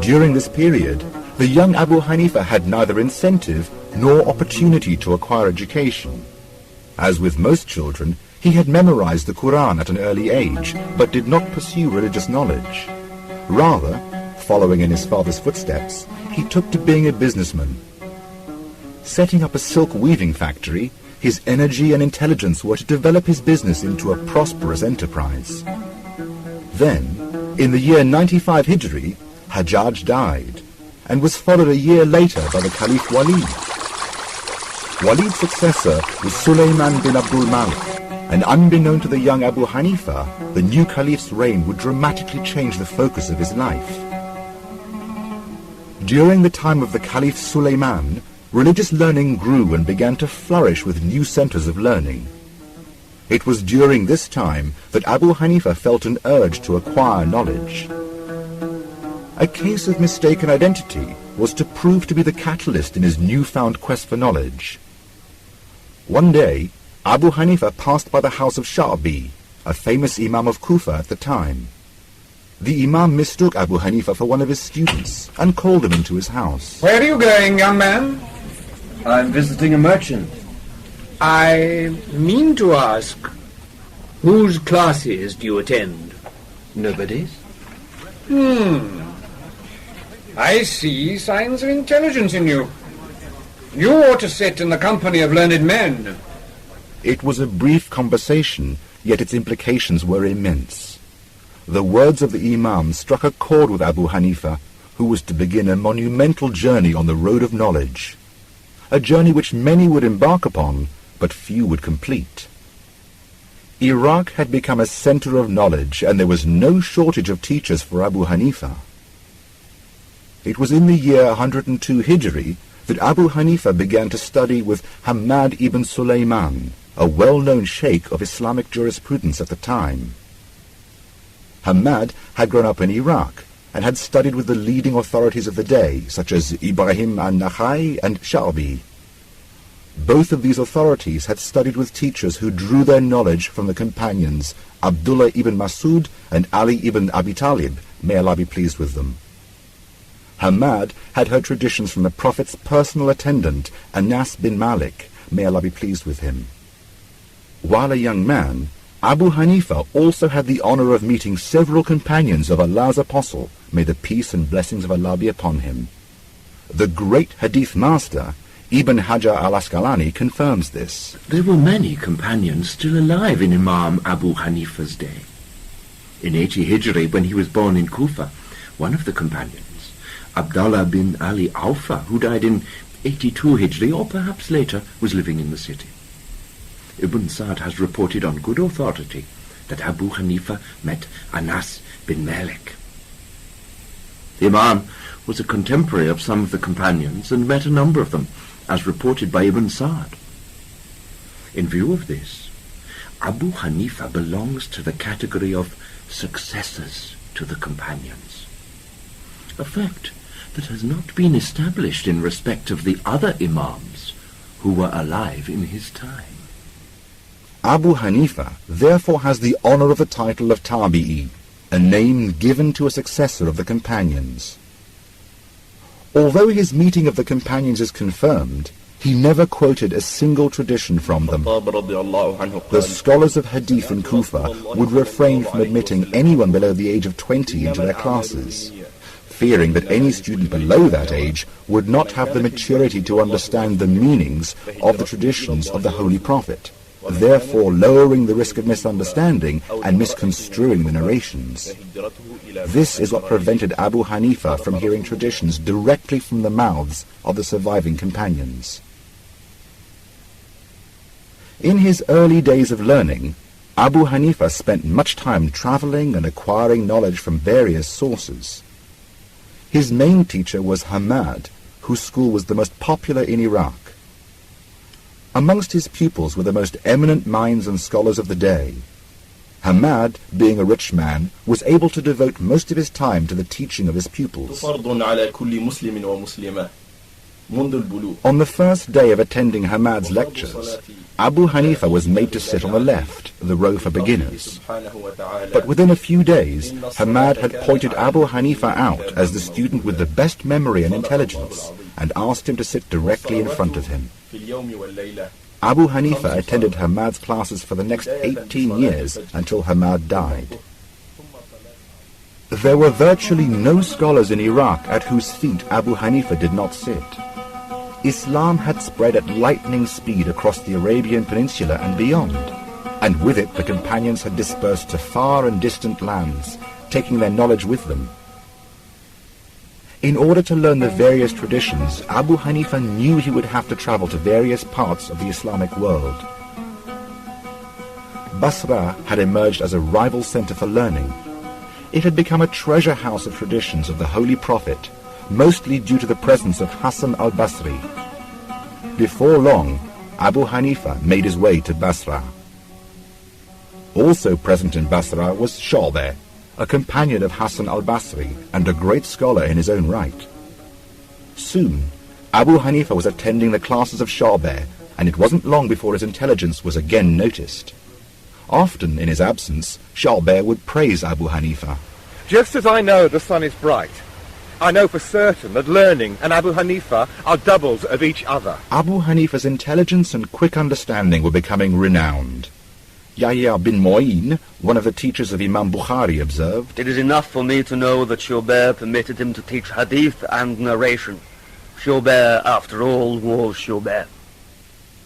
During this period, the young Abu Hanifa had neither incentive nor opportunity to acquire education. As with most children, he had memorized the Quran at an early age, but did not pursue religious knowledge. Rather, following in his father's footsteps, he took to being a businessman. Setting up a silk weaving factory, his energy and intelligence were to develop his business into a prosperous enterprise. Then, in the year 95 Hijri, Hajjaj died, and was followed a year later by the Caliph Walid. Walid's successor was Sulaiman bin Abdul Malik, and unbeknown to the young Abu Hanifa, the new Caliph's reign would dramatically change the focus of his life. During the time of the Caliph Sulaiman, religious learning grew and began to flourish with new centers of learning. It was during this time that Abu Hanifa felt an urge to acquire knowledge. A case of mistaken identity was to prove to be the catalyst in his newfound quest for knowledge. One day, Abu Hanifa passed by the house of Sha'bi, a famous Imam of Kufa at the time. The Imam mistook Abu Hanifa for one of his students and called him into his house. "Where are you going, young man?" "I'm visiting a merchant." "I mean to ask, whose classes do you attend?" "Nobody's." I see signs of intelligence in you. You ought to sit in the company of learned men. It was a brief conversation, yet its implications were immense. The words of the Imam struck a chord with Abu Hanifa, who was to begin a monumental journey on the road of knowledge. A journey which many would embark upon, but few would complete. Iraq had become a center of knowledge, and there was no shortage of teachers for Abu Hanifa. It was in the year 102 Hijri that Abu Hanifa began to study with Hamad ibn Sulaiman, a well-known sheikh of Islamic jurisprudence at the time. Hamad had grown up in Iraq and had studied with the leading authorities of the day, such as Ibrahim an-Nakhai and Sha'bi. Both of these authorities had studied with teachers who drew their knowledge from the companions Abdullah ibn Masud and Ali ibn Abi Talib, may Allah be pleased with them. Hamad had heard traditions from the Prophet's personal attendant, Anas bin Malik, may Allah be pleased with him. While a young man, Abu Hanifa also had the honor of meeting several companions of Allah's Apostle, may the peace and blessings of Allah be upon him. The great Hadith master, Ibn Hajar al-Asqalani, confirms this. There were many companions still alive in Imam Abu Hanifa's day. In 80 Hijri, when he was born in Kufa, one of the companions, Abdullah bin Ali Aufa, who died in 82 Hijri, or perhaps later, was living in the city. Ibn Sa'd has reported on good authority that Abu Hanifa met Anas bin Malik. The Imam was a contemporary of some of the companions and met a number of them, as reported by Ibn Sa'd. In view of this, Abu Hanifa belongs to the category of successors to the companions, a fact that has not been established in respect of the other Imams who were alive in his time. Abu Hanifa therefore has the honor of the title of Tabi'i, a name given to a successor of the companions. Although his meeting of the companions is confirmed, he never quoted a single tradition from them. The scholars of Hadith in Kufa would refrain from admitting anyone below the age of 20 into their classes, fearing that any student below that age would not have the maturity to understand the meanings of the traditions of the Holy Prophet, therefore lowering the risk of misunderstanding and misconstruing the narrations. This is what prevented Abu Hanifa from hearing traditions directly from the mouths of the surviving companions. In his early days of learning, Abu Hanifa spent much time traveling and acquiring knowledge from various sources. His main teacher was Hamad, whose school was the most popular in Iraq. Amongst his pupils were the most eminent minds and scholars of the day. Hamad, being a rich man, was able to devote most of his time to the teaching of his pupils. On the first day of attending Hamad's lectures, Abu Hanifa was made to sit on the left, the row for beginners. But within a few days, Hamad had pointed Abu Hanifa out as the student with the best memory and intelligence, and asked him to sit directly in front of him. Abu Hanifa attended Hamad's classes for the next 18 years until Hamad died. There were virtually no scholars in Iraq at whose feet Abu Hanifa did not sit. Islam had spread at lightning speed across the Arabian Peninsula and beyond, and with it the companions had dispersed to far and distant lands, taking their knowledge with them. In order to learn the various traditions, Abu Hanifa knew he would have to travel to various parts of the Islamic world. Basra had emerged as a rival center for learning. It had become a treasure house of traditions of the Holy Prophet, mostly due to the presence of Hassan al-Basri. Before long, Abu Hanifa made his way to Basra. Also present in Basra was Shu'bah, a companion of Hassan al-Basri and a great scholar in his own right. Soon, Abu Hanifa was attending the classes of Shu'bah, and it wasn't long before his intelligence was again noticed. Often, in his absence, Shu'bah would praise Abu Hanifa. Just as I know the sun is bright, I know for certain that learning and Abu Hanifa are doubles of each other. Abu Hanifa's intelligence and quick understanding were becoming renowned. Yahya bin Mu'in, one of the teachers of Imam Bukhari, observed, "It is enough for me to know that Shu'bah permitted him to teach hadith and narration. Shu'bah, after all, was Shu'bah."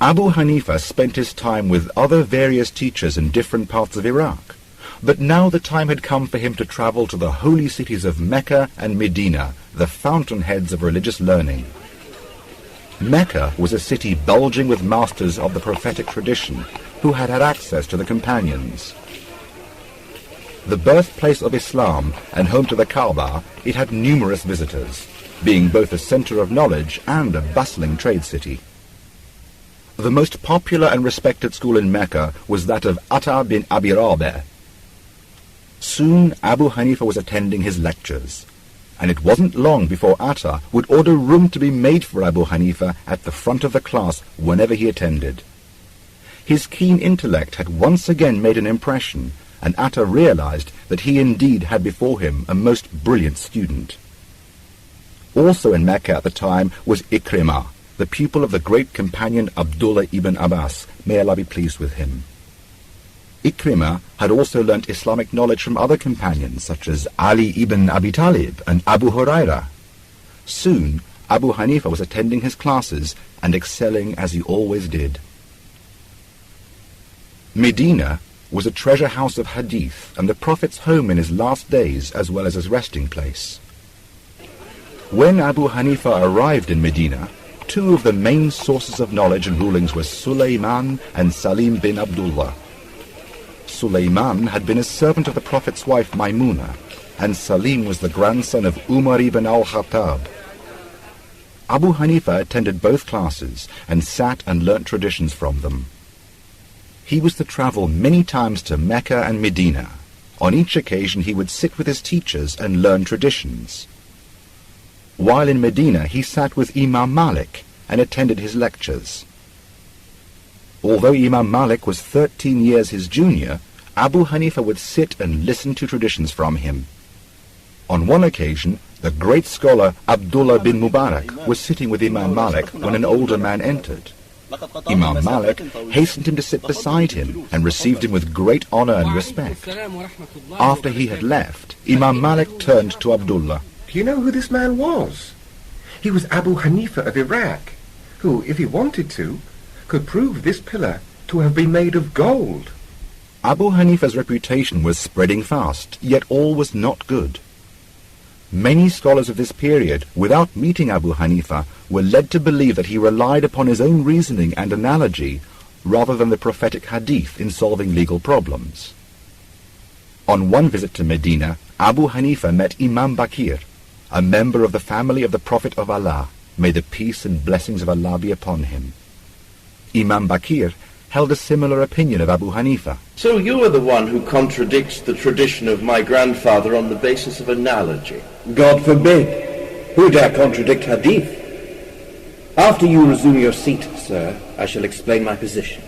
Abu Hanifa spent his time with other various teachers in different parts of Iraq, but now the time had come for him to travel to the holy cities of Mecca and Medina, the fountainheads of religious learning. Mecca was a city bulging with masters of the prophetic tradition who had had access to the companions. The birthplace of Islam and home to the Kaaba, it had numerous visitors, being both a center of knowledge and a bustling trade city. The most popular and respected school in Mecca was that of Atta bin Abi Rabah. Soon Abu Hanifa was attending his lectures, and it wasn't long before Atta would order room to be made for Abu Hanifa at the front of the class whenever he attended. His keen intellect had once again made an impression, and Atta realized that he indeed had before him a most brilliant student. Also in Mecca at the time was Ikrimah, the pupil of the great companion Abdullah ibn Abbas, may Allah be pleased with him. Ikrimah had also learnt Islamic knowledge from other companions such as Ali ibn Abi Talib and Abu Huraira. Soon, Abu Hanifa was attending his classes and excelling as he always did. Medina was a treasure house of hadith and the Prophet's home in his last days as well as his resting place. When Abu Hanifa arrived in Medina, two of the main sources of knowledge and rulings were Sulayman and Salim bin Abdullah. Sulayman had been a servant of the Prophet's wife Maimuna, and Salim was the grandson of Umar ibn al-Khattab. Abu Hanifa attended both classes and sat and learnt traditions from them. He was to travel many times to Mecca and Medina. On each occasion he would sit with his teachers and learn traditions. While in Medina he sat with Imam Malik and attended his lectures. Although Imam Malik was 13 years his junior, Abu Hanifa would sit and listen to traditions from him. On one occasion, the great scholar Abdullah bin Mubarak was sitting with Imam Malik when an older man entered. Imam Malik hastened him to sit beside him and received him with great honor and respect. After he had left, Imam Malik turned to Abdullah. Do you know who this man was? He was Abu Hanifa of Iraq, who, if he wanted to, could prove this pillar to have been made of gold. Abu Hanifa's reputation was spreading fast, yet all was not good. Many scholars of this period, without meeting Abu Hanifa, were led to believe that he relied upon his own reasoning and analogy rather than the prophetic hadith in solving legal problems. On one visit to Medina, Abu Hanifa met Imam Bakir, a member of the family of the Prophet of Allah, may the peace and blessings of Allah be upon him. Imam Bakir held a similar opinion of Abu Hanifa. So you are the one who contradicts the tradition of my grandfather on the basis of analogy? God forbid! Who dare contradict hadith? After you resume your seat, sir, I shall explain my position.